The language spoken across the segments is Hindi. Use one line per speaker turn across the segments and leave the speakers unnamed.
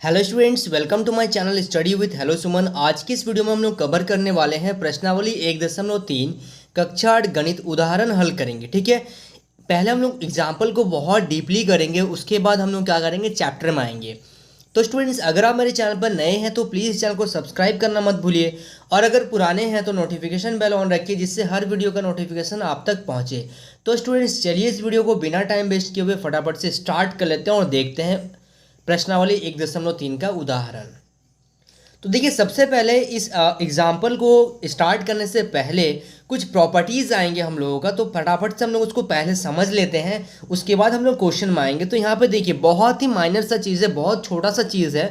Hello students, welcome to my channel study with hello Suman. आज की इस वीडियो में हम लोग कवर करने वाले हैं प्रश्नावली 1.3 कक्षा 8 गणित उदाहरण हल करेंगे। ठीक है, पहले हम लोग एग्जाम्पल को बहुत डीपली करेंगे, उसके बाद हम लोग क्या करेंगे, चैप्टर में आएंगे। तो स्टूडेंट्स, अगर आप मेरे चैनल पर नए हैं तो प्लीज़ चैनल को सब्सक्राइब करना मत भूलिए, और अगर पुराने हैं तो नोटिफिकेशन बेल ऑन रखिए, जिससे हर वीडियो का नोटिफिकेशन आप तक पहुंचे। तो स्टूडेंट्स, चलिए इस वीडियो को बिना टाइम वेस्ट किए हुए फटाफट से स्टार्ट कर लेते हैं और देखते हैं प्रश्नावली 1.3 का उदाहरण। तो देखिए, सबसे पहले इस एग्जाम्पल को स्टार्ट करने से पहले कुछ प्रॉपर्टीज़ आएंगे हम लोगों का, तो फटाफट से हम लोग उसको पहले समझ लेते हैं, उसके बाद हम लोग क्वेश्चन में आएंगे। तो यहाँ पे देखिए, बहुत ही माइनर सा चीज़ है, बहुत छोटा सा चीज़ है।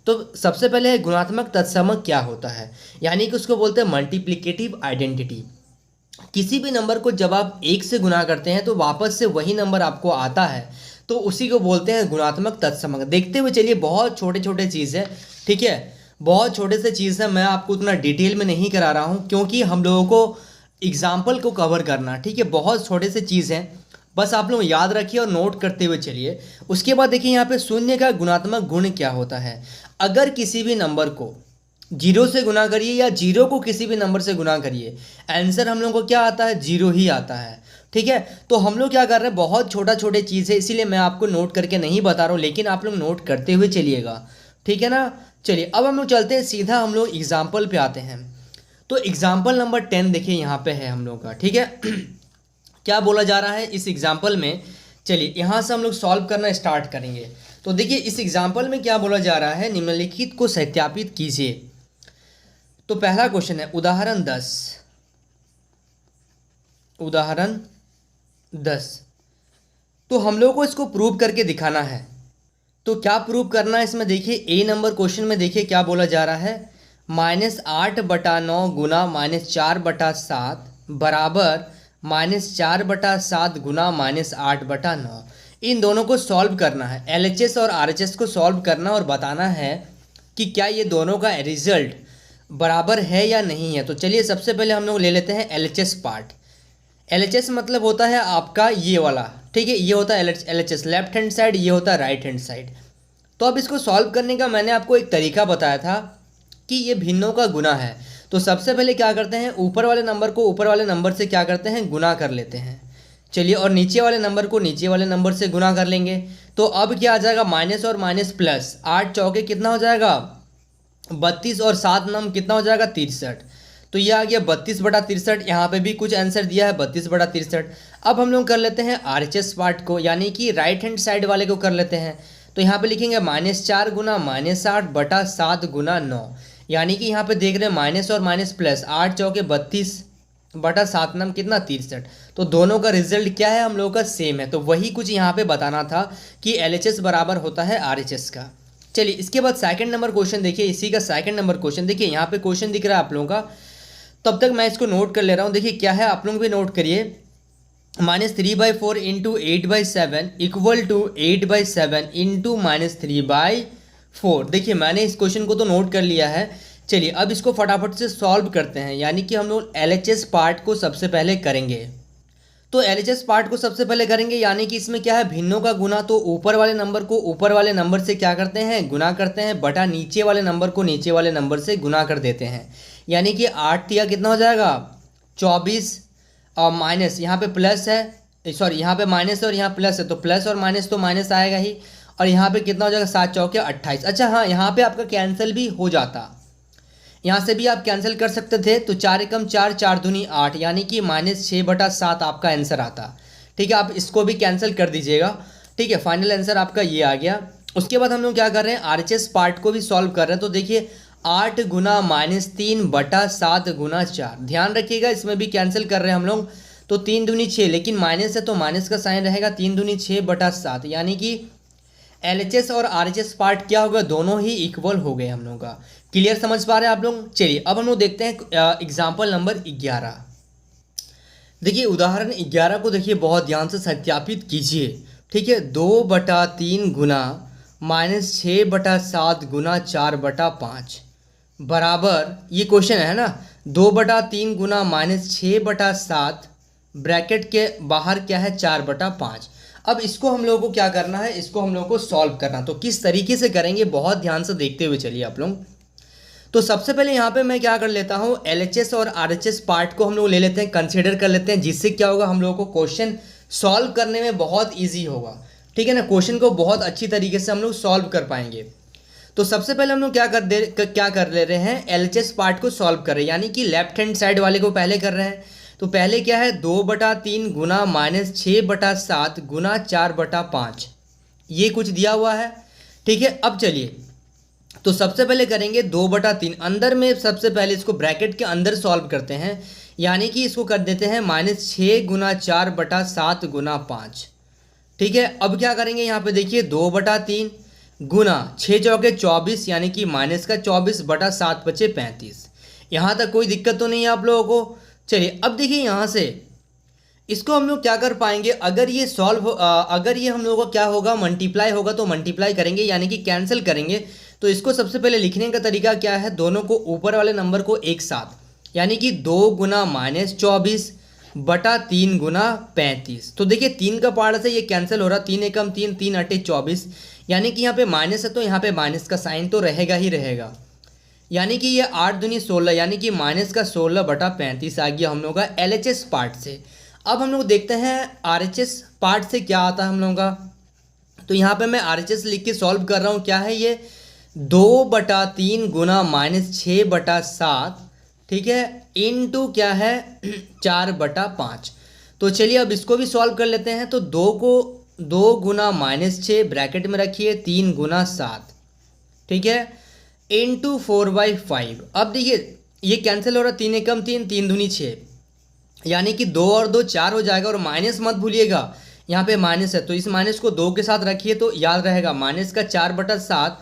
तो सबसे पहले है गुणात्मक तत्समक क्या होता है, यानी कि उसको बोलते हैं मल्टीप्लिकेटिव आइडेंटिटी। किसी भी नंबर को जब आप एक से गुना करते हैं तो वापस से वही नंबर आपको आता है, तो उसी को बोलते हैं गुणात्मक तत्समक। देखते हुए चलिए, बहुत छोटे छोटे चीज़ है, ठीक है, बहुत छोटे से चीज़ है। मैं आपको उतना डिटेल में नहीं करा रहा हूँ क्योंकि हम लोगों को एग्जाम्पल को कवर करना, ठीक है। बहुत छोटे से चीज़ हैं, बस आप लोग याद रखिए और नोट करते हुए चलिए। उसके बाद देखिए, यहाँ पे शून्य का गुणात्मक गुण क्या होता है। अगर किसी भी नंबर को जीरो से गुना करिए या जीरो को किसी भी नंबर से गुना करिए, आंसर हम लोग को क्या आता है, जीरो ही आता है। ठीक है, तो हम लोग क्या कर रहे हैं, बहुत छोटा छोटे चीज़ है, इसीलिए मैं आपको नोट करके नहीं बता रहा हूँ, लेकिन आप लोग नोट करते हुए चलिएगा, ठीक है ना। चलिए, अब हम लोग चलते हैं सीधा, हम लोग एग्जाम्पल पे आते हैं। तो एग्जाम्पल नंबर 10 देखिए यहाँ पे है हम लोग का, ठीक है। क्या बोला जा रहा है इस एग्जाम्पल में, चलिए यहाँ से हम लोग सॉल्व करना स्टार्ट करेंगे। तो देखिए, इस एग्जाम्पल में क्या बोला जा रहा है, निम्नलिखित को सत्यापित कीजिए। तो पहला क्वेश्चन है उदाहरण 10। उदाहरण 10, तो हम लोग को इसको प्रूव करके दिखाना है। तो क्या प्रूव करना है इसमें, देखिए ए नंबर क्वेश्चन में देखिए क्या बोला जा रहा है, -8/9 गुना -4/7 बराबर -4/7 गुना -8/9। इन दोनों को सॉल्व करना है, एलएचएस और आरएचएस को सॉल्व करना और बताना है कि क्या ये दोनों का रिजल्ट बराबर है या नहीं है। तो चलिए, सबसे पहले हम लोग ले लेते हैं एलएचएस पार्ट। एलएचएस मतलब होता है आपका ये वाला, ठीक है, ये होता है एलएचएस लेफ्ट हैंड साइड, ये होता है राइट हैंड साइड। तो अब इसको सॉल्व करने का मैंने आपको एक तरीका बताया था कि ये भिन्नों का गुना है। तो सबसे पहले क्या करते हैं, ऊपर वाले नंबर को ऊपर वाले नंबर से क्या करते हैं, गुना कर लेते हैं। चलिए, और नीचे वाले नंबर को नीचे वाले नंबर से गुना कर लेंगे। तो अब क्या आ जाएगा, माइनस और माइनस प्लस, 8 चौके कितना हो जाएगा, 32, और 7 नम कितना हो जाएगा, 63। तो ये आ गया 32/63। यहाँ पे भी कुछ आंसर दिया है 32/63। अब हम लोग कर लेते हैं आरएचएस पार्ट को, यानी कि राइट हैंड साइड वाले को कर लेते हैं। तो यहाँ पे लिखेंगे -4 गुना -8/7 गुना 9, यानी कि यहाँ पे देख रहे हैं माइनस और माइनस प्लस, 8 चौके 32/7 नम कितना, 63। तो दोनों का रिजल्ट क्या है, हम लोगों का सेम है। तो वही कुछ यहाँ पे बताना था कि एलएचएस बराबर होता है आरएचएस का। चलिए, इसके बाद सेकंड नंबर क्वेश्चन देखिए, इसी का सेकंड नंबर क्वेश्चन देखिए, यहाँ पे क्वेश्चन दिख रहा है आप लोगों का। तब तक मैं इसको नोट कर ले रहा हूँ। देखिए क्या है, आप लोग भी नोट करिए, -3/4 इंटू 8/7 इक्वल टू 8/7 इंटू -3/4। देखिए, मैंने इस क्वेश्चन को तो नोट कर लिया है। चलिए, अब इसको फटाफट से सॉल्व करते हैं, यानी कि हम लोग एलएचएस पार्ट को सबसे पहले करेंगे। तो एलएचएस पार्ट को सबसे पहले करेंगे, यानी कि इसमें क्या है, भिन्नों का गुना। तो ऊपर वाले नंबर को ऊपर वाले नंबर से क्या करते हैं, गुना करते हैं, बटा नीचे वाले नंबर को नीचे वाले नंबर से गुना कर देते हैं। यानी कि 8 तिया कितना हो जाएगा, 24, और माइनस यहाँ पे प्लस है, सॉरी यहाँ पे माइनस है और यहाँ प्लस है, तो प्लस और माइनस तो माइनस आएगा ही। और यहाँ पे कितना हो जाएगा, 7 चौके 28। अच्छा हाँ, यहाँ पे आपका कैंसिल भी हो जाता, यहाँ से भी आप कैंसिल कर सकते थे। तो 4 एकम 4, 4 दूनी 8, यानी कि -6/7 आपका आंसर आता। ठीक है, आप इसको भी कैंसिल कर दीजिएगा। ठीक है, फाइनल आंसर आपका ये आ गया। उसके बाद हम लोग क्या कर रहे हैं, आरएचएस पार्ट को भी सॉल्व कर रहे हैं। तो देखिए, 8 गुना -3/7 गुना 4, ध्यान रखिएगा इसमें भी कैंसिल कर रहे हैं हम लोग। तो 3 दूनी 6, लेकिन माइनस है तो माइनस का साइन रहेगा, 3 दूनी 6/7, यानी कि एलएचएस और आरएचएस पार्ट क्या होगा, दोनों ही इक्वल हो गए हम लोग का। क्लियर समझ पा रहे हैं आप लोग। चलिए, अब हम लोग देखते हैं एग्जाम्पल नंबर 11। देखिए, उदाहरण 11 को देखिए बहुत ध्यान से सत्यापित कीजिए। ठीक है, 2/3 गुना -6/7 गुना 4/5 बराबर, ये क्वेश्चन है ना, 2/3 गुना -6/7 ब्रैकेट के बाहर क्या है, 4/5। अब इसको हम लोगों को क्या करना है, इसको हम लोगों को सॉल्व करना। तो किस तरीके से करेंगे बहुत ध्यान से देखते हुए चलिए आप लोग। तो सबसे पहले यहाँ पे मैं क्या कर लेता हूँ, LHS और RHS पार्ट को हम लोग ले लेते हैं, कंसीडर कर लेते हैं, जिससे क्या होगा हम लोगों को क्वेश्चन सॉल्व करने में बहुत ईजी होगा। ठीक है ना, क्वेश्चन को बहुत अच्छी तरीके से हम लोग सॉल्व कर पाएंगे। तो सबसे पहले हम लोग क्या कर ले रहे हैं, LHS पार्ट को सॉल्व कर रहे हैं, यानी कि लेफ्ट हैंड साइड वाले को पहले कर रहे हैं। तो पहले क्या है, 2/3 गुना -6/7 गुना 4/5, ये कुछ दिया हुआ है। ठीक है, अब चलिए तो सबसे पहले करेंगे 2/3, अंदर में सबसे पहले इसको ब्रैकेट के अंदर सॉल्व करते हैं, यानी कि इसको कर देते हैं -6 गुना 4/7 गुना 5। ठीक है, अब क्या करेंगे यहाँ पे देखिए 2/3 गुना 6 चौके 24, यानी कि -24/7/35। यहाँ तक कोई दिक्कत तो नहीं है आप लोगों को। चलिए अब देखिए यहाँ से इसको हम लोग क्या कर पाएंगे, अगर ये अगर ये हम लोगों का क्या होगा, मल्टीप्लाई होगा, तो मल्टीप्लाई करेंगे यानी कि कैंसिल करेंगे। तो इसको सबसे पहले लिखने का तरीका क्या है, दोनों को ऊपर वाले नंबर को एक साथ, यानी कि 2 गुना -24/3 गुना 35। तो देखिए 3 का पार्ट से ये कैंसिल हो रहा, 3 एकम 3, 3 अटे 24, यानी कि यहाँ पे माइनस है तो यहाँ पे माइनस का साइन तो रहेगा ही रहेगा, यानी कि ये 8 दूनी 16, यानी कि -16/35 आ गया हम लोग का LHS पार्ट से। अब हम लोग देखते हैं RHS पार्ट से क्या आता है हम लोगों का। तो यहाँ पे मैं RHS लिख के सॉल्व कर रहा हूँ, क्या है ये 2/3 गुना -6/7, ठीक है, इनटू क्या है 4/5। तो चलिए अब इसको भी सॉल्व कर लेते हैं। तो 2 गुना -6 ब्रैकेट में रखिए 3 गुना 7, ठीक है, इनटू 4/5। अब देखिए ये कैंसिल हो रहा, 3 एकम 3, 3 दूनी 6, यानी कि 2 और 2 4 हो जाएगा। और माइनस मत भूलिएगा, यहाँ पे माइनस है तो इस माइनस को 2 के साथ रखिए तो याद रहेगा, माइनस का 4/7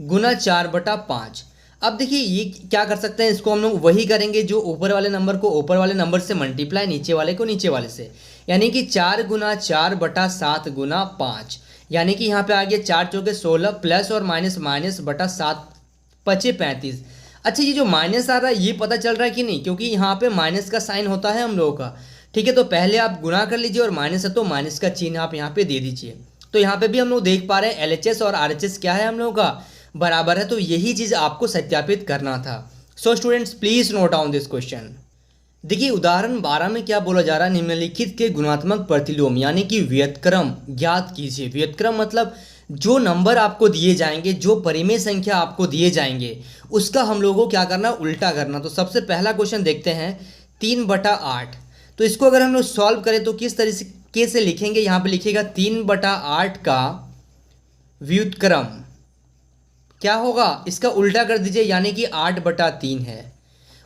गुना 4/5। अब देखिए ये क्या कर सकते हैं, इसको हम लोग वही करेंगे जो ऊपर वाले नंबर को ऊपर वाले नंबर से मल्टीप्लाई, नीचे वाले को नीचे वाले से, यानी कि 4 गुना 4/7 गुना 5, यानी कि यहाँ पे आ गया 4 चौके 16 प्लस और माइनस -7 पचे 35। अच्छा ये जो माइनस आ रहा है ये पता चल रहा है कि नहीं, क्योंकि यहाँ पे माइनस का साइन होता है हम लोगों का। ठीक है, तो पहले आप गुना कर लीजिए और माइनस है तो माइनस का चिन्ह आप यहाँ पे दे दीजिए। तो यहाँ पे भी हम लोग देख पा रहे हैं LHS और RHS क्या है हम लोगों का, बराबर है। तो यही चीज़ आपको सत्यापित करना था। So students please note down this question. देखिए उदाहरण 12 में क्या बोला जा रहा है, निम्नलिखित के गुणात्मक प्रतिलोम यानी कि व्युत्क्रम ज्ञात कीजिए। व्युत्क्रम मतलब जो नंबर आपको दिए जाएंगे, जो परिमेय संख्या आपको दिए जाएंगे, उसका हम लोगों को क्या करना, उल्टा करना। तो सबसे पहला क्वेश्चन देखते हैं 3/8। तो इसको अगर हम लोग सॉल्व करें तो किस तरीके से लिखेंगे, यहाँ पे लिखिएगा 3/8 का व्युत्क्रम क्या होगा, इसका उल्टा कर दीजिए, यानी कि 8/3 है।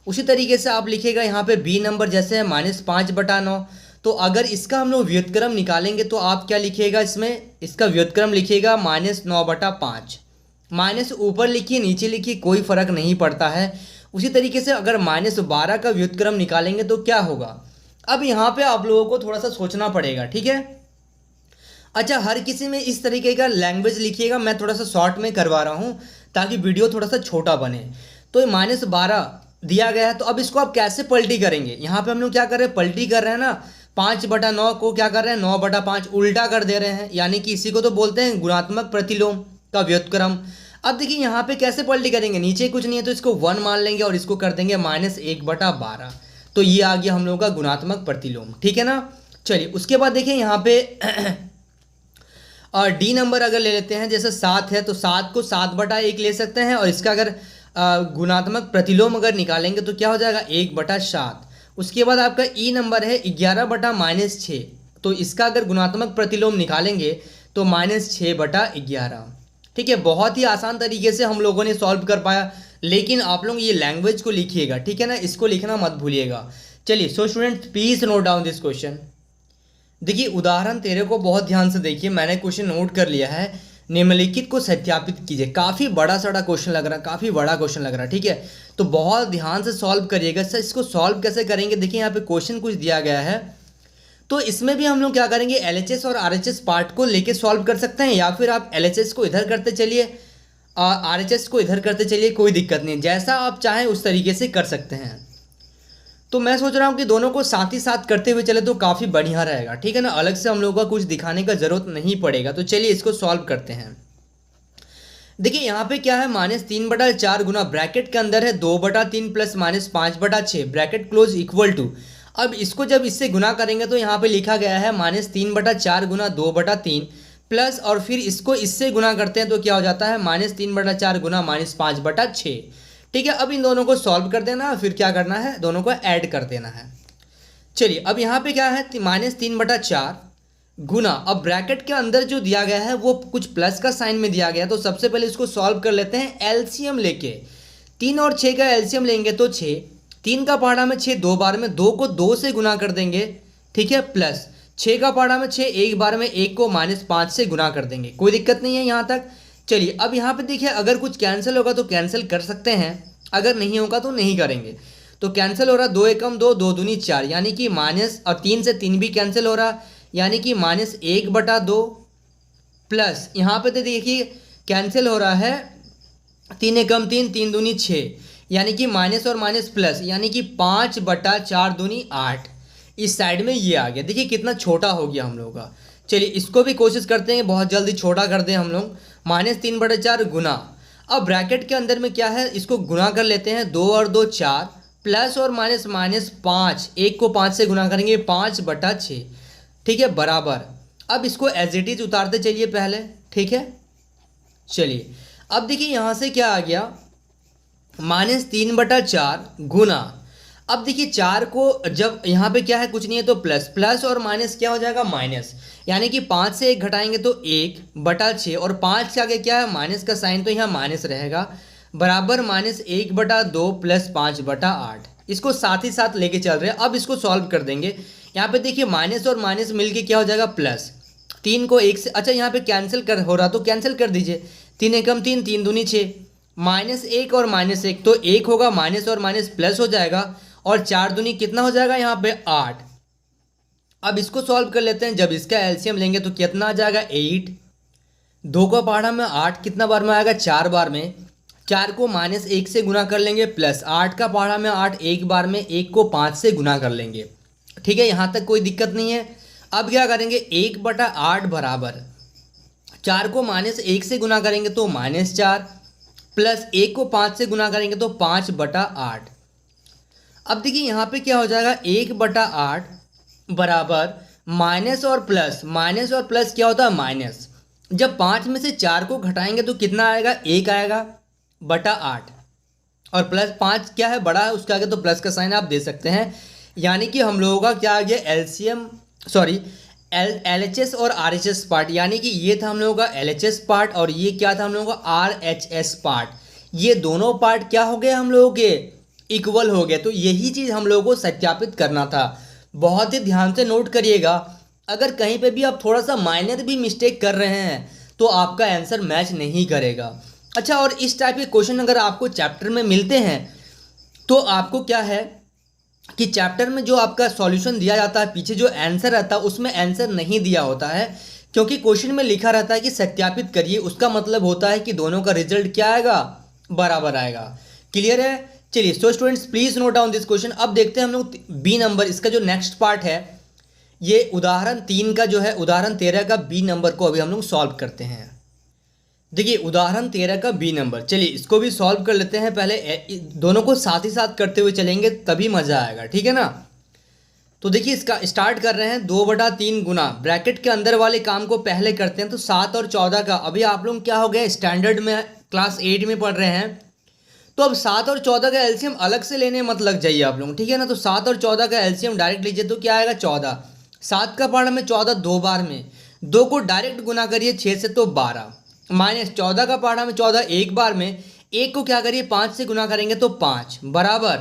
उसी तरीके से आप लिखिएगा यहाँ पे B नंबर जैसे है -5/9। तो अगर इसका हम लोग व्युत्क्रम निकालेंगे तो आप क्या लिखिएगा, इसमें इसका व्युत्क्रम लिखिएगा -9/5। माइनस ऊपर लिखिए नीचे लिखिए कोई फर्क नहीं पड़ता है। उसी तरीके से अगर -12 का व्युत्क्रम निकालेंगे तो क्या होगा। अब यहाँ पे आप लोगों को थोड़ा सा सोचना पड़ेगा, ठीक है। अच्छा हर किसी में इस तरीके का लैंग्वेज लिखिएगा, मैं थोड़ा सा शॉर्ट में करवा रहा हूँ ताकि वीडियो थोड़ा सा छोटा बने। तो -12 दिया गया है, तो अब इसको आप कैसे पलटी करेंगे, यहाँ पे हम लोग क्या कर रहे हैं, पलटी कर रहे हैं ना, 5/9 को क्या कर रहे हैं 9/5 उल्टा कर दे रहे हैं, यानी कि इसी को तो बोलते हैं गुणात्मक प्रतिलोम का व्युत्क्रम। अब देखिए यहाँ पे कैसे पलटी करेंगे, नीचे कुछ नहीं है तो इसको 1 मान लेंगे और इसको कर देंगे -1/12। तो ये आ गया हम लोगों का गुणात्मक प्रतिलोम, ठीक है ना। चलिए उसके बाद देखिए यहाँ पे और D नंबर अगर ले लेते हैं, जैसे 7 है तो 7 को 7/1 ले सकते हैं, और इसका अगर गुणात्मक प्रतिलोम अगर निकालेंगे तो क्या हो जाएगा 1/7। उसके बाद आपका E नंबर है 11/-6, तो इसका अगर गुणात्मक प्रतिलोम निकालेंगे तो -6/11। ठीक है, बहुत ही आसान तरीके से हम लोगों ने सॉल्व कर पाया, लेकिन आप लोग ये लैंग्वेज को लिखिएगा, ठीक है ना, इसको लिखना मत भूलिएगा। चलिए so student please note down this question. देखिए उदाहरण 13 को बहुत ध्यान से देखिए, मैंने क्वेश्चन नोट कर लिया है, निम्नलिखित को सत्यापित कीजिए। काफ़ी बड़ा सड़ा क्वेश्चन लग रहा है, काफ़ी बड़ा क्वेश्चन लग रहा है, ठीक है, तो बहुत ध्यान से सॉल्व करिएगा। सर इसको सॉल्व कैसे करेंगे, देखिए यहाँ पे क्वेश्चन कुछ दिया गया है, तो इसमें भी हम लोग क्या करेंगे LHS और RHS पार्ट को लेके सॉल्व कर सकते हैं, या फिर आप LHS को इधर करते चलिए RHS को इधर करते चलिए, कोई दिक्कत नहीं, जैसा आप चाहें उस तरीके से कर सकते हैं। तो मैं सोच रहा हूँ कि दोनों को साथ ही साथ करते हुए चले तो काफ़ी बढ़िया रहेगा, ठीक है ना। अलग से हम लोगों का कुछ दिखाने का ज़रूरत नहीं पड़ेगा। तो चलिए इसको सॉल्व करते हैं। देखिए यहाँ पे क्या है, -3/4 गुना ब्रैकेट के अंदर है 2/3 plus -5/6 bracket close equal to. अब इसको जब इससे गुना करेंगे तो यहाँ पे लिखा गया है -3/4 गुना 2/3 प्लस, और फिर इसको इससे गुना करते हैं तो क्या हो जाता है -3/4 गुना -5/6। ठीक है, अब इन दोनों को सॉल्व कर देना, फिर क्या करना है, दोनों को ऐड कर देना है। चलिए अब यहाँ पे क्या है, -3/4 गुना, अब ब्रैकेट के अंदर जो दिया गया है वो कुछ प्लस का साइन में दिया गया है, तो सबसे पहले इसको सॉल्व कर लेते हैं एलसीएम लेके। 3 और 6 का एलसीएम लेंगे तो 6, 3 का पहाड़ा में 6 दो बार में, 2 को 2 से गुना कर देंगे, ठीक है, प्लस 6 का पहाड़ा में 6 एक बार में, 1 को -5 से गुना कर देंगे। कोई दिक्कत नहीं है यहाँ तक। चलिए अब यहाँ पे देखिए, अगर कुछ कैंसिल होगा तो कैंसिल कर सकते हैं, अगर नहीं होगा तो नहीं करेंगे। तो कैंसिल हो रहा, 2 एकम 2, 2 दूनी 4, यानी कि माइनस, और 3 से 3 भी कैंसिल हो रहा, यानी कि -1/2 प्लस यहाँ पे तो देखिए कैंसिल हो रहा है, 3 एकम 3, 3 दूनी 6, यानी कि माइनस और माइनस प्लस, यानी कि 5/4 दूनी 8। इस साइड में ये आ गया, देखिए कितना छोटा हो गया हम लोग का। चलिए इसको भी कोशिश करते हैं बहुत जल्दी छोटा कर दें हम लोग। -3/4 गुना, अब ब्रैकेट के अंदर में क्या है, इसको गुना कर लेते हैं, 2 और 2 4, प्लस और माइनस -5, 1 को 5 से गुना करेंगे, 5/6, ठीक है, बराबर। अब इसको एज इट इज उतारते चलिए पहले, ठीक है। चलिए अब देखिए यहाँ से क्या आ गया, -3/4 गुना, अब देखिए 4 को जब यहाँ पे क्या है, कुछ नहीं है तो प्लस, प्लस और माइनस क्या हो जाएगा माइनस, यानी कि 5 से 1 घटाएंगे तो 1/6, और 5 के आगे क्या है माइनस का साइन, तो यहाँ माइनस रहेगा, बराबर -1/2 प्लस 5/8। इसको साथ ही साथ लेके चल रहे हैं। अब इसको सॉल्व कर देंगे। यहाँ पे देखिए माइनस और माइनस मिलके क्या हो जाएगा प्लस, 3 को 1 से, अच्छा यहाँ पे कैंसिल कर हो रहा तो कैंसिल कर दीजिए, 3 एकम 3, 3 दूनी 6, -1 और -1 तो 1 होगा, माइनस और माइनस प्लस हो जाएगा, और 4 दूनी कितना हो जाएगा यहाँ पे 8। अब इसको सॉल्व कर लेते हैं, जब इसका एलसीएम लेंगे तो कितना आ जाएगा 8, 2 का पहाड़ा में 8 कितना बार में आएगा 4 बार में, 4 को -1 से गुना कर लेंगे, प्लस 8 का पहाड़ा में 8 एक बार में, 1 को 5 से गुना कर लेंगे, ठीक है, यहाँ तक कोई दिक्कत नहीं है। अब क्या करेंगे, 1/8 बराबर 4 को -1 से गुना करेंगे तो -4, प्लस 1 को 5 से गुना करेंगे तो 5/8। अब देखिए यहाँ पे क्या हो जाएगा, 1/8 बराबर माइनस और प्लस क्या होता है माइनस, जब 5 में से 4 को घटाएंगे तो कितना आएगा 1 आएगा बटा 8, और प्लस 5 क्या है बड़ा है, उसके आगे तो प्लस का साइन आप दे सकते हैं। यानी कि हम लोगों का क्या आ गया एलसीएम, सॉरी LHS और RHS पार्ट, यानी कि ये था हम लोगों का LHS पार्ट और ये क्या था हम लोगों का RHS पार्ट। ये दोनों पार्ट क्या हो गए हम लोगों के इक्वल हो गए। तो यही चीज़ हम लोगों को सत्यापित करना था। बहुत ही ध्यान से नोट करिएगा, अगर कहीं पे भी आप थोड़ा सा माइनर भी मिस्टेक कर रहे हैं तो आपका आंसर मैच नहीं करेगा। अच्छा, और इस टाइप के क्वेश्चन अगर आपको चैप्टर में मिलते हैं तो आपको क्या है कि चैप्टर में जो आपका सॉल्यूशन दिया जाता है, पीछे जो आंसर रहता है उसमें आंसर नहीं दिया होता है, क्योंकि क्वेश्चन में लिखा रहता है कि सत्यापित करिए। उसका मतलब होता है कि दोनों का रिजल्ट क्या आएगा, बराबर आएगा। क्लियर है? चलिए, so students please note down this question. अब देखते हैं हम लोग बी नंबर, इसका जो नेक्स्ट पार्ट है, ये उदाहरण 3 का जो है, उदाहरण 13 का बी नंबर को अभी हम लोग सॉल्व करते हैं। देखिए उदाहरण 13 का बी नंबर, चलिए इसको भी सॉल्व कर लेते हैं। पहले दोनों को साथ ही साथ करते हुए चलेंगे तभी मज़ा आएगा, ठीक है ना। तो देखिए इसका स्टार्ट कर रहे हैं, 2/3 गुना, ब्रैकेट के अंदर वाले काम को पहले करते हैं। तो 7 और 14 का, अभी आप लोग क्या हो गए स्टैंडर्ड में, क्लास 8 में पढ़ रहे हैं, तो अब 7 और 14 का एलसीएम अलग से लेने मत लग जाइए आप लोग, ठीक है ना। तो 7 और 14 का एलसीएम डायरेक्ट लीजिए तो क्या आएगा 14, 7 का पहाड़ा में 14 दो बार में, 2 को डायरेक्ट गुना करिए 6 से तो 12, माइनस 14 का पहाड़ा में 14 एक बार में, 1 को क्या करिए 5 से गुना करेंगे तो 5, बराबर।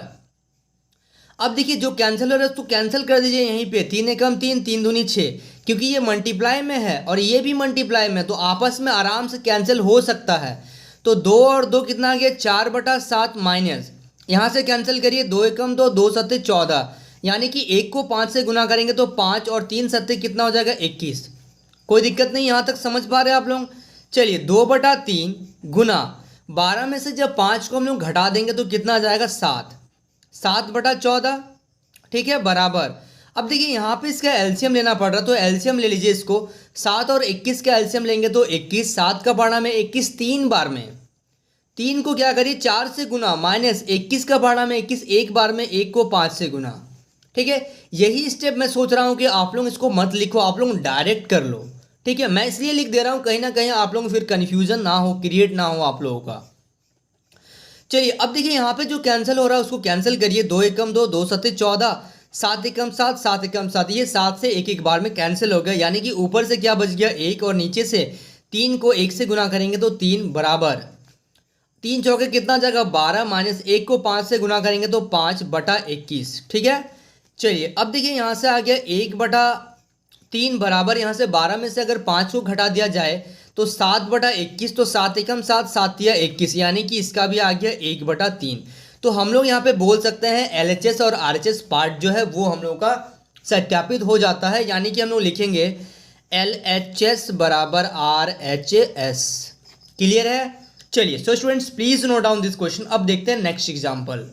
अब देखिए जो कैंसिल हो रहा है उसको कैंसिल कर दीजिए यहीं पे, 3 एकम 3, 3 दूनी 6, क्योंकि ये मल्टीप्लाई में है और ये भी मल्टीप्लाई में, तो आपस में आराम से कैंसिल हो सकता है। तो 2 और 2 कितना आ गया 4/7, माइनस यहाँ से कैंसिल करिए, 2 एकम 2, 2 सत्ते 14, यानी कि 1 को 5 से गुना करेंगे तो 5, और 3 सत्ते कितना हो जाएगा 21। कोई दिक्कत नहीं, यहाँ तक समझ पा रहे हैं आप लोग। चलिए 2/3 गुना 12 में से जब 5 को हम लोग घटा देंगे तो कितना आ जाएगा 7, 7/14, ठीक है, बराबर। अब देखिए यहाँ पे इसका एलसीएम लेना पड़ रहा, तो एलसीएम ले लीजिए इसको। 7 और 21 का एलसीएम लेंगे तो 21, 7 का पढ़ा में 21 3 बार में, 3 को क्या करिए 4 से गुना, माइनस 21 का पढ़ा में 21 एक बार में, 1 को 5 से गुना। ठीक है, यही स्टेप मैं सोच रहा हूँ कि आप लोग इसको मत लिखो, आप लोग डायरेक्ट कर लो। ठीक है, मैं इसलिए लिख दे रहा हूँ कहीं ना कहीं आप लोग फिर कन्फ्यूजन ना हो, क्रिएट ना हो आप लोगों का। चलिए अब देखिए यहाँ पे जो कैंसिल हो रहा है उसको कैंसिल करिए। 2 एकम 2, 2 सत्ते 14, 7 एकम 7, 7 एकम 7, ये 7 से एक एक बार में कैंसिल हो गया, यानी कि ऊपर से क्या बच गया 1 और नीचे से 3 को 1 से गुना करेंगे तो 3 बराबर 3 चौके कितना जाएगा 12, माइनस 1 को 5 से गुना करेंगे तो 5/21। ठीक है, चलिए अब देखिए यहाँ से आ गया 1/3 बराबर, यहाँ से 12 में से अगर 5 को घटा दिया जाए तो 7/21, तो 7 एकम 7, 7 तिया 21, यानी कि इसका भी आ गया 1/3। तो हम लोग यहाँ पे बोल सकते हैं एलएचएस और आरएचएस पार्ट जो है वो हम लोग का सत्यापित हो जाता है, यानी कि हम लोग लिखेंगे एलएचएस बराबर आरएचएस। क्लियर है? चलिए so students please note down this question. अब देखते हैं नेक्स्ट एग्जाम्पल।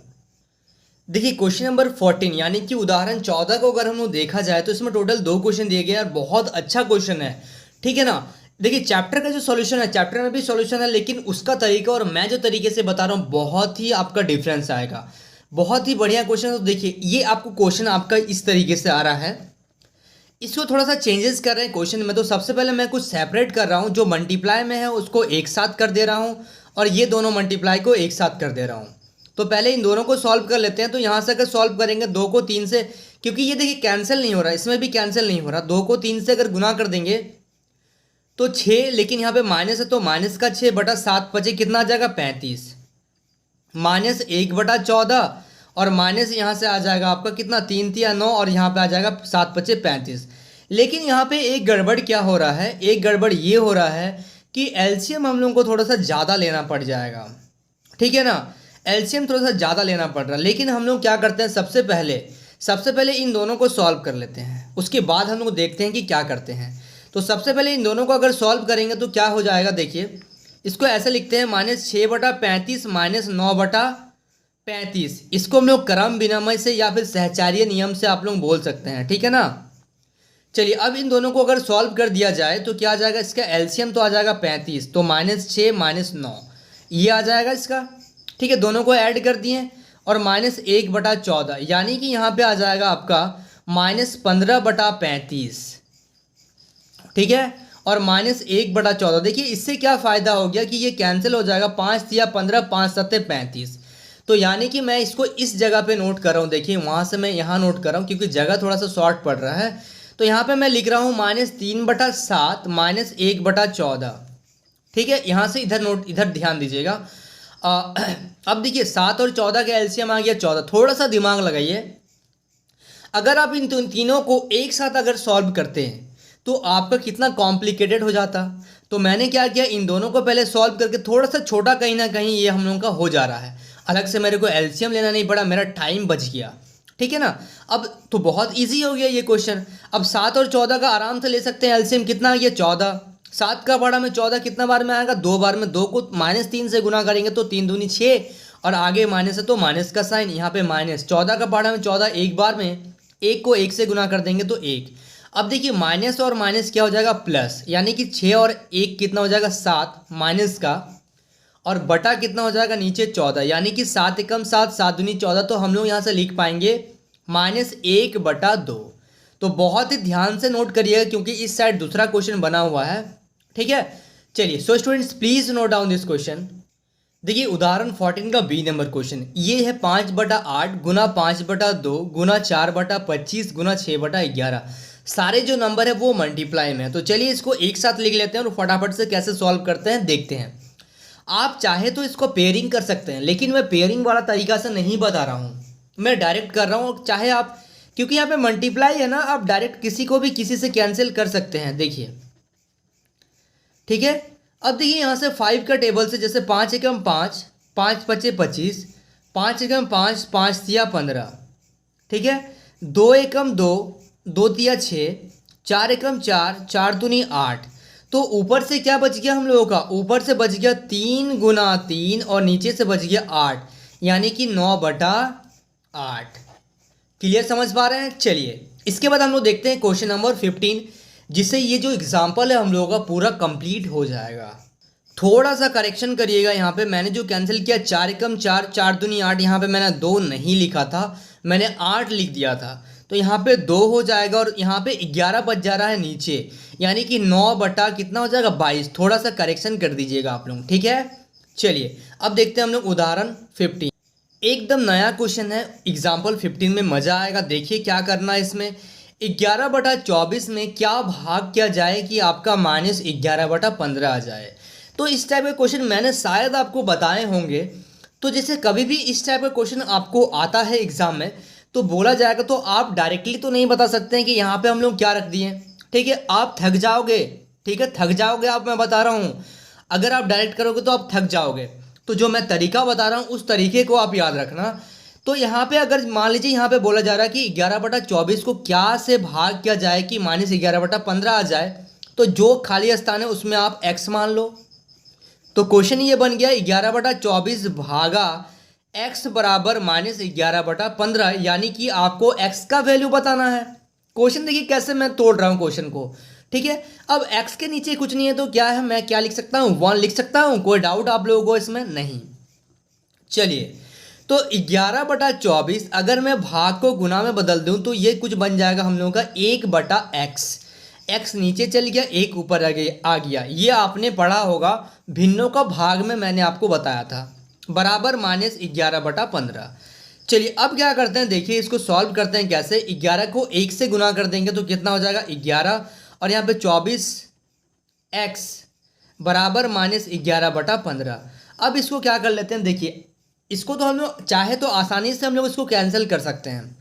देखिए क्वेश्चन नंबर 14 यानी कि उदाहरण 14 को अगर हम लोग देखा जाए तो इसमें टोटल 2 क्वेश्चन दिए गए और बहुत अच्छा क्वेश्चन है। ठीक है ना, देखिए चैप्टर का जो सॉल्यूशन है, चैप्टर में भी सॉल्यूशन है, लेकिन उसका तरीका और मैं जो तरीके से बता रहा हूँ बहुत ही आपका डिफरेंस आएगा। बहुत ही बढ़िया क्वेश्चन है। तो देखिए ये आपको क्वेश्चन आपका इस तरीके से आ रहा है, इसको थोड़ा सा चेंजेस कर रहे हैं क्वेश्चन में। तो सबसे पहले मैं कुछ सेपरेट कर रहा हूँ, जो मल्टीप्लाई में है उसको एक साथ कर दे रहा हूँ और ये दोनों मल्टीप्लाई को एक साथ कर दे रहा हूँ। तो पहले इन दोनों को सॉल्व कर लेते हैं। तो यहाँ से अगर सॉल्व करेंगे 2 को 3 से, क्योंकि ये देखिए कैंसिल नहीं हो रहा, इसमें भी कैंसिल नहीं हो रहा, 2 को 3 से अगर गुना कर देंगे तो 6, लेकिन यहाँ पे माइनस है तो माइनस का 6/7 बचे कितना आ जाएगा 35, माइनस 1/14 और माइनस यहाँ से आ जाएगा आपका कितना 3 तिया 9 और यहाँ पे आ जाएगा 7 बचे 35। लेकिन यहाँ पे एक गड़बड़ क्या हो रहा है, एक गड़बड़ ये हो रहा है कि एलसीएम हम लोगों को थोड़ा सा ज़्यादा लेना पड़ जाएगा। ठीक है ना, एलसीएम थोड़ा सा ज़्यादा लेना पड़ रहा है। लेकिन हम लोग क्या करते हैं, सबसे पहले इन दोनों को सॉल्व कर लेते हैं, उसके बाद हम लोग देखते हैं कि क्या करते हैं। तो सबसे पहले इन दोनों को अगर सॉल्व करेंगे तो क्या हो जाएगा, देखिए इसको ऐसे लिखते हैं -6/35 माइनस 9/35। इसको हम लोग क्रम विनिमय से या फिर सहचार्य नियम से आप लोग बोल सकते हैं। ठीक है ना, चलिए अब इन दोनों को अगर सॉल्व कर दिया जाए तो क्या आ जाएगा, इसका एलसीएम तो आ जाएगा 35, तो -6 -9 ये आ जाएगा इसका। ठीक है, दोनों को ऐड कर दिए और -1/14, यानी कि यहाँ पे आ जाएगा आपका -15/35। ठीक है, और -1/14। देखिए इससे क्या फ़ायदा हो गया कि ये कैंसिल हो जाएगा, 5 या 15, 5 सत्ते 35। तो यानी कि मैं इसको इस जगह पे नोट कर रहा हूँ, देखिए वहाँ से मैं यहाँ नोट कर रहा हूँ क्योंकि जगह थोड़ा सा शॉर्ट पड़ रहा है। तो यहाँ पे मैं लिख रहा हूँ -3/7 -1/14। ठीक है, यहाँ से इधर ध्यान दीजिएगा। अब देखिए 7 और 14 का एलसीएम आ गया 14। थोड़ा सा दिमाग लगाइए, अगर आप इन तीनों को एक साथ अगर सॉल्व करते हैं तो आपका कितना कॉम्प्लिकेटेड हो जाता। तो मैंने क्या किया, इन दोनों को पहले सॉल्व करके थोड़ा सा छोटा कहीं ना कहीं ये हम लोगों का हो जा रहा है, अलग से मेरे को एलसीएम लेना नहीं पड़ा, मेरा टाइम बच गया। ठीक है ना, अब तो बहुत इजी हो गया ये क्वेश्चन। अब 7 और 14 का आराम से ले सकते हैं एलसीएम, कितना आ गया 14। 7 का पढ़ा में 14 कितना बार में आएगा, 2 बार में। 2 को -3 से गुना करेंगे तो 3 दूनी 6 और आगे माइनस है तो माइनस का साइन, यहाँ पे माइनस। 14 का पढ़ा में 14 एक बार में, 1 को 1 से गुना कर देंगे तो 1। अब देखिए माइनस और माइनस क्या हो जाएगा प्लस, यानी कि 6 और 1 कितना हो जाएगा 7 माइनस का, और बटा कितना हो जाएगा नीचे 14, यानी कि 7 एकम 7, 7 दूनी 14। तो हम लोग यहाँ से लिख पाएंगे -1/2। तो बहुत ही ध्यान से नोट करिएगा क्योंकि इस साइड दूसरा क्वेश्चन बना हुआ है। ठीक है, चलिए so students please note down this question. देखिए उदाहरण 14 का बी नंबर क्वेश्चन ये है 5/8 गुना 5/2 गुना 4/25 गुना 6/11। सारे जो नंबर है वो मल्टीप्लाई में है। तो चलिए इसको एक साथ लिख लेते हैं और फटाफट से कैसे सॉल्व करते हैं देखते हैं। आप चाहे तो इसको पेयरिंग कर सकते हैं, लेकिन मैं पेयरिंग वाला तरीका से नहीं बता रहा हूँ, मैं डायरेक्ट कर रहा हूँ। चाहे आप, क्योंकि यहाँ पे मल्टीप्लाई है ना, आप डायरेक्ट किसी को भी किसी से कैंसिल कर सकते हैं। देखिए ठीक है, अब देखिए यहाँ से 5 का टेबल से, जैसे 5 एकम 5, 5 पचे 25, 5 एकम 5, 5 तिया 15। ठीक है, 2 एकम 2, 2 तिया 6, 4 एकम 4, 4 दूनी 8। तो ऊपर से क्या बच गया हम लोगों का, ऊपर से बच गया 3 गुना 3 और नीचे से बच गया 8, यानी कि 9/8। क्लियर समझ पा रहे हैं? चलिए इसके बाद हम लोग देखते हैं क्वेश्चन नंबर 15, जिससे ये जो एग्जाम्पल है हम लोगों का पूरा कंप्लीट हो जाएगा। थोड़ा सा करेक्शन करिएगा, यहाँ पे मैंने जो कैंसिल किया 4 एकम 4, 4 दूनी 8, यहाँ पे मैंने 2 नहीं लिखा था, मैंने 8 लिख दिया था, तो यहाँ पे 2 हो जाएगा और यहाँ पे 11 बच जा रहा है नीचे, यानी कि 9 बटा कितना हो जाएगा 22। थोड़ा सा करेक्शन कर दीजिएगा आप लोग, ठीक है। चलिए अब देखते हैं हम लोग उदाहरण 15, एकदम नया क्वेश्चन है एग्जाम्पल 15 में, मज़ा आएगा। देखिए क्या करना है इसमें, 11/24 में क्या भाग किया जाए कि आपका -11/15 आ जाए। तो इस टाइप के क्वेश्चन मैंने शायद आपको बताए होंगे। तो जैसे कभी भी इस टाइप का क्वेश्चन आपको आता है एग्जाम में तो बोला जाएगा, तो आप डायरेक्टली तो नहीं बता सकते हैं कि यहाँ पे हम लोग क्या रख दिए, ठीक है, आप थक जाओगे, ठीक है, थक जाओगे आप, मैं बता रहा हूँ। अगर आप डायरेक्ट करोगे तो आप थक जाओगे, तो जो मैं तरीका बता रहा हूँ उस तरीके को आप याद रखना। तो यहाँ पे अगर मान लीजिए यहाँ पे बोला जा रहा है कि 11/24 को क्या से भाग किया जाए कि -11/15 आ जाए, तो जो खाली स्थान है उसमें आप x मान लो। तो क्वेश्चन ये बन गया 11/24 भागा x बराबर -11/15, यानी कि आपको x का वैल्यू बताना है। क्वेश्चन देखिए कैसे मैं तोड़ रहा हूँ क्वेश्चन को, ठीक है। अब x के नीचे कुछ नहीं है तो क्या है, मैं क्या लिख सकता हूँ, 1 लिख सकता हूँ। कोई डाउट आप लोगों को इसमें? नहीं। चलिए तो 11/24 अगर मैं भाग को गुना में बदल दूं तो ये कुछ बन जाएगा हम लोगों का 1/x। x नीचे चल गया, 1 ऊपर आ गया। ये आपने पढ़ा होगा भिन्नों का भाग में, मैंने आपको बताया था, बराबर -11/15। चलिए अब क्या करते हैं, देखिए इसको सॉल्व करते हैं कैसे। 11 को 1 से गुना कर देंगे तो कितना हो जाएगा 11, और यहाँ पे 24x बराबर -11/15। अब इसको क्या कर लेते हैं, देखिए इसको तो हम लोग चाहे तो आसानी से हम लोग इसको कैंसिल कर सकते हैं,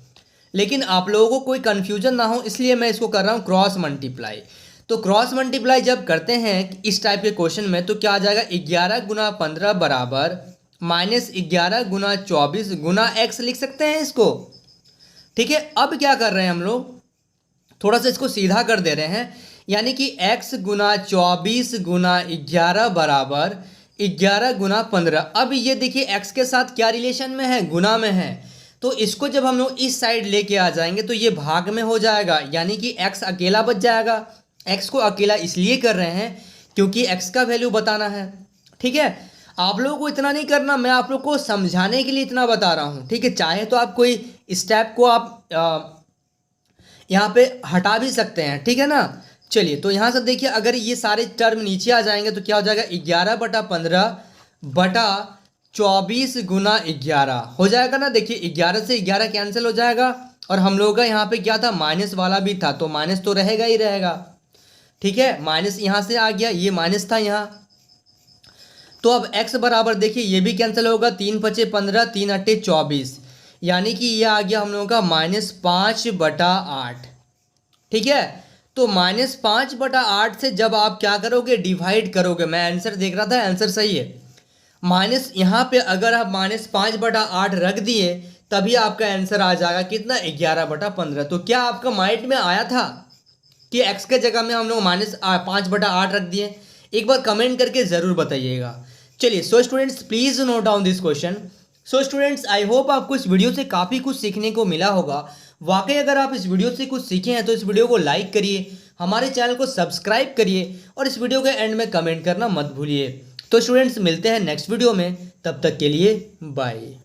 लेकिन आप लोगों को कोई कन्फ्यूजन ना हो इसलिए मैं इसको कर रहा हूँ क्रॉस मल्टीप्लाई। तो क्रॉस मल्टीप्लाई जब करते हैं इस टाइप के क्वेश्चन में तो क्या आ जाएगा, 11 गुना 15 बराबर -11 गुना 24 गुना x लिख सकते हैं इसको, ठीक है। अब क्या कर रहे हैं हम लोग, थोड़ा सा इसको सीधा कर दे रहे हैं, यानी कि x गुना 24 गुना 11 बराबर 11 गुना 15। अब ये देखिए x के साथ क्या रिलेशन में है, गुना में है, तो इसको जब हम लोग इस साइड लेके आ जाएंगे तो ये भाग में हो जाएगा, यानी कि x अकेला बच जाएगा। x को अकेला इसलिए कर रहे हैं क्योंकि x का वैल्यू बताना है, ठीक है। आप लोगों को इतना नहीं करना, मैं आप लोग को समझाने के लिए इतना बता रहा हूँ, ठीक है। चाहे तो आप कोई स्टेप को आप यहाँ पे हटा भी सकते हैं, ठीक है ना। चलिए तो यहाँ से देखिए अगर ये सारे टर्म नीचे आ जाएंगे तो क्या हो जाएगा, 11/15/24 गुना 11 हो जाएगा ना। देखिए 11 से 11 कैंसिल हो जाएगा, और हम लोग का यहाँ पे क्या था, माइनस वाला भी था, तो माइनस तो रहेगा ही रहेगा, ठीक है। माइनस यहाँ से आ गया, ये माइनस था यहाँ। तो अब x बराबर देखिए ये भी कैंसिल होगा, 3 × 5 = 15, 3 × 8 = 24, यानी कि ये आ गया हम लोगों का -5/8, ठीक है। तो -5/8 से जब आप क्या करोगे, डिवाइड करोगे, मैं आंसर देख रहा था, आंसर सही है। माइनस यहाँ पे अगर आप -5/8 रख दिए तभी आपका आंसर आ जाएगा कितना, 11/15। तो क्या आपका माइंड में आया था कि x के जगह में हम लोग -5/8 रख दिए? एक बार कमेंट करके ज़रूर बताइएगा। चलिए so students please note down this question. So students I hope आपको इस वीडियो से काफ़ी कुछ सीखने को मिला होगा। वाकई अगर आप इस वीडियो से कुछ सीखे हैं तो इस वीडियो को लाइक करिए, हमारे चैनल को सब्सक्राइब करिए, और इस वीडियो के एंड में कमेंट करना मत भूलिए। तो स्टूडेंट्स मिलते हैं नेक्स्ट वीडियो में, तब तक के लिए बाय।